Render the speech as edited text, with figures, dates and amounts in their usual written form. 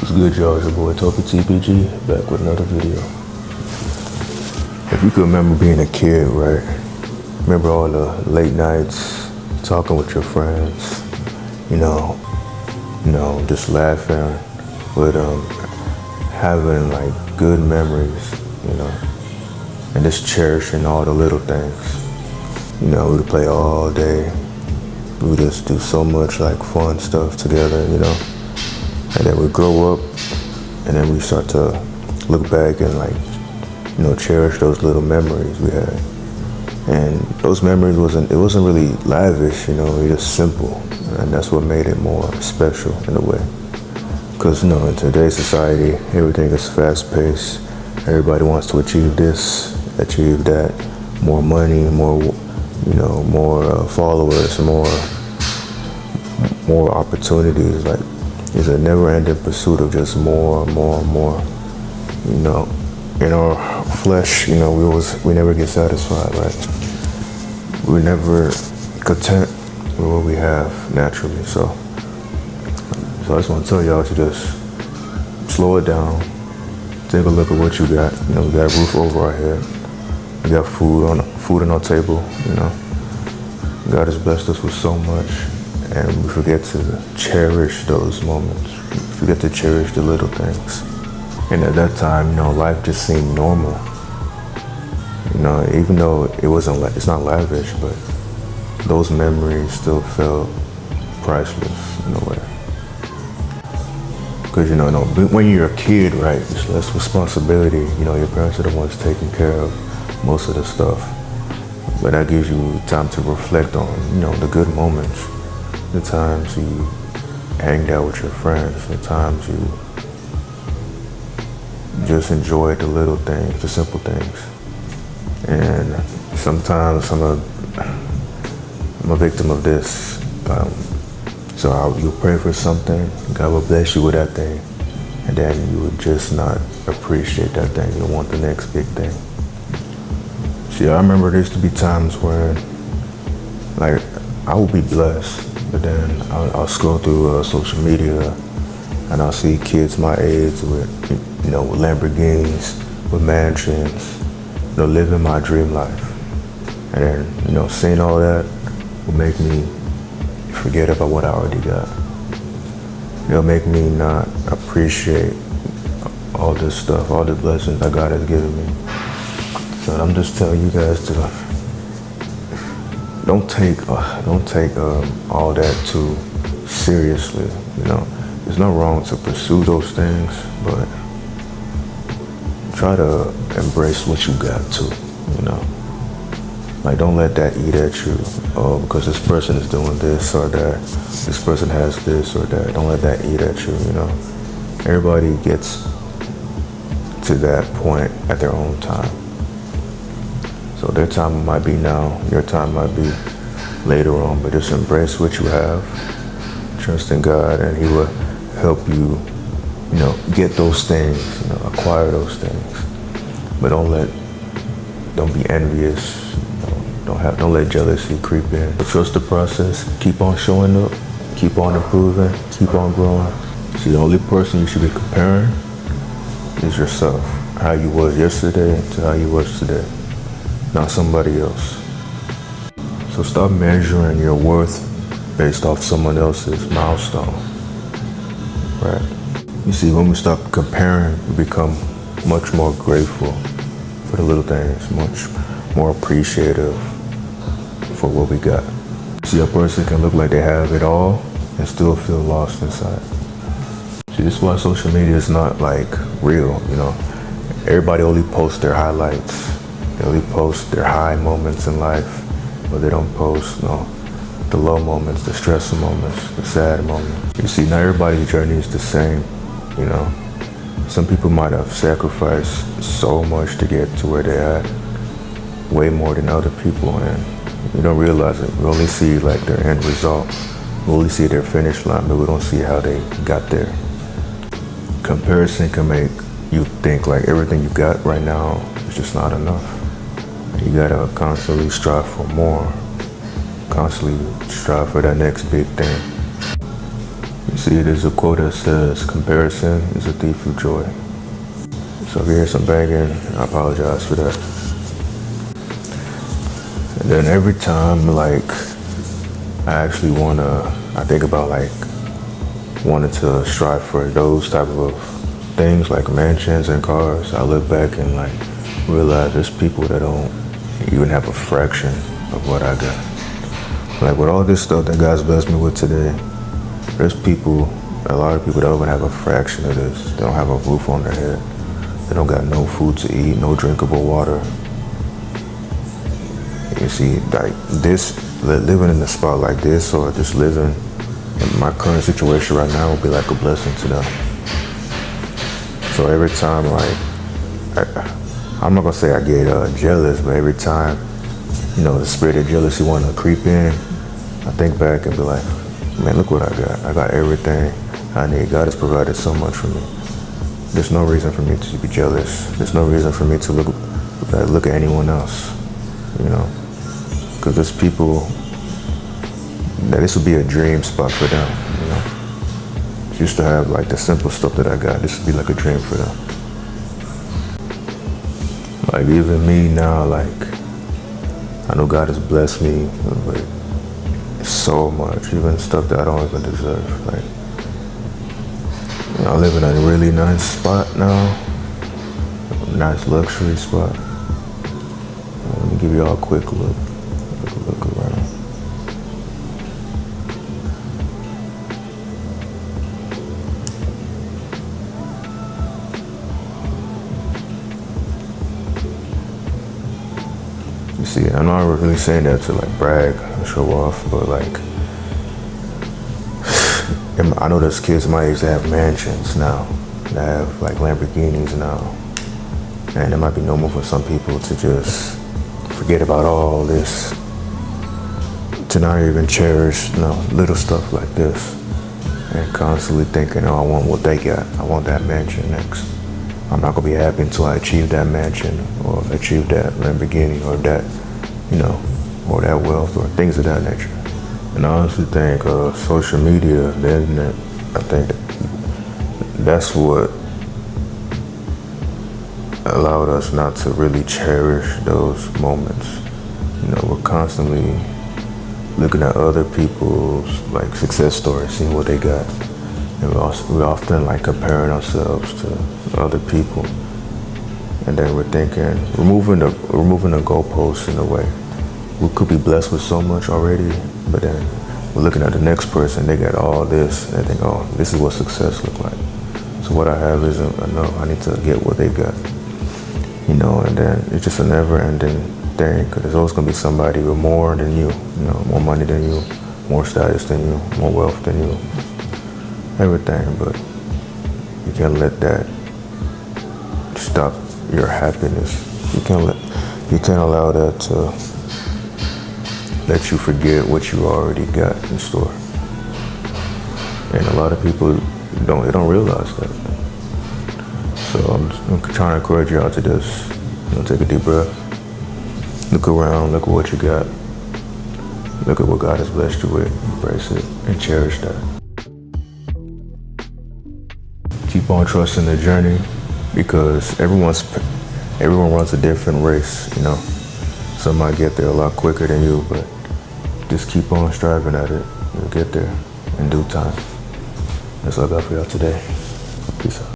What's good, y'all? It's your boy Tobi TPG back with another video. If you can remember being a kid, right? Remember all the late nights talking with your friends, you know, just laughing, with having like good memories, and just cherishing all the little things. We would play all day. We would just do so much like fun stuff together, and then we grow up, and then we start to look back and cherish those little memories we had. And those memories wasn't really lavish, it was just simple, and that's what made it more special in a way. Because in today's society, everything is fast-paced. Everybody wants to achieve this, achieve that, more money, more followers, more opportunities. Like, it's a never-ending pursuit of just more. In our flesh, we never get satisfied, right? We're never content with what we have naturally. So I just want to tell y'all to just slow it down. Take a look at what you got. We got a roof over our head. We got food on our table. God has blessed us with so much, and we forget to cherish those moments. We forget to cherish the little things. And at that time, life just seemed normal. Even though it's not lavish, but those memories still felt priceless in a way. Because when you're a kid, right, there's less responsibility. Your parents are the ones taking care of most of the stuff. But that gives you time to reflect on, the good moments, the times you hanged out with your friends, the times you just enjoyed the little things, the simple things. And sometimes I'm a victim of this. So you pray for something, God will bless you with that thing, and then you would just not appreciate that thing. You want the next big thing. See, I remember there used to be times when, I would be blessed, but then I'll scroll through social media, and I'll see kids my age with, with Lamborghinis, with mansions, living my dream life. And then, seeing all that will make me forget about what I already got. It'll make me not appreciate all this stuff, all the blessings that God has given me. So I'm just telling you guys to don't take all that too seriously. There's no wrong to pursue those things, but try to embrace what you got too. Don't let that eat at you. Oh, because this person is doing this or that. This person has this or that. Don't let that eat at you. Everybody gets to that point at their own time. So their time might be now, your time might be later on, but just embrace what you have, trust in God, and He will help you, get those things, acquire those things. But don't be envious, don't let jealousy creep in. But trust the process, keep on showing up, keep on improving, keep on growing. See, the only person you should be comparing is yourself, how you was yesterday to how you was today. Not somebody else. So stop measuring your worth based off someone else's milestone, right? You see, when we stop comparing, we become much more grateful for the little things, much more appreciative for what we got. See, a person can look like they have it all and still feel lost inside. See, this is why social media is not real, Everybody only posts their highlights. They only post their high moments in life, but they don't post the low moments, the stressful moments, the sad moments. You see, not everybody's journey is the same, Some people might have sacrificed so much to get to where they're at, way more than other people, and we don't realize it. We only see their end result. We only see their finish line, but we don't see how they got there. Comparison can make you think everything you got right now is just not enough. You gotta constantly strive for more. Constantly strive for that next big thing. See, there's a quote that says, comparison is a thief of joy. So if you hear some banging, I apologize for that. And then every time, like, I think about, like, wanting to strive for those type of things, like mansions and cars. I look back and, like, realize there's people that don't even have a fraction of what I got. Like, with all this stuff that God's blessed me with today, there's a lot of people that don't even have a fraction of this. They don't have a roof on their head. They don't got no food to eat, no drinkable water. You see, like this, living in a spot like this, or just living in my current situation right now would be like a blessing to them. So every time, like, I'm not gonna say I get jealous, but every time, the spirit of jealousy want to creep in, I think back and be like, man, look what I got. I got everything I need. God has provided so much for me. There's no reason for me to be jealous. There's no reason for me to look at anyone else, because there's people that this would be a dream spot for them, Just to have like the simple stuff that I got, this would be like a dream for them. Like even me now, like I know God has blessed me with so much, even stuff that I don't even deserve. Like, I live in a really nice spot now, a nice luxury spot. Let me give you all a quick look around. You see, I'm not really saying that to like brag or show off, but like, I know there's kids my age that have mansions now, that have like Lamborghinis now, and it might be normal for some people to just forget about all this, to not even cherish, little stuff like this, and constantly thinking, oh, I want what they got, I want that mansion next. I'm not gonna be happy until I achieve that mansion, or achieve that Lamborghini, or that, or that wealth, or things of that nature. And I honestly think social media, the internet, I think that's what allowed us not to really cherish those moments. We're constantly looking at other people's like success stories, seeing what they got. And we often like comparing ourselves to other people. And then we're thinking, removing the goalposts in a way. We could be blessed with so much already, but then we're looking at the next person, they got all this, and they think, oh, this is what success looks like. So what I have isn't enough, I need to get what they got. And then it's just a never-ending thing, because there's always gonna be somebody with more than you, more money than you, more status than you, more wealth than you, everything, but you can't let that stop your happiness. You can't allow that to let you forget what you already got in store. And a lot of people don't realize that. So I'm trying to encourage you out to this. Take a deep breath. Look around, look at what you got. Look at what God has blessed you with. Embrace it and cherish that. Keep on trusting the journey, because everyone runs a different race, Some might get there a lot quicker than you, but just keep on striving at it. You'll get there in due time. That's all I got for y'all today. Peace out.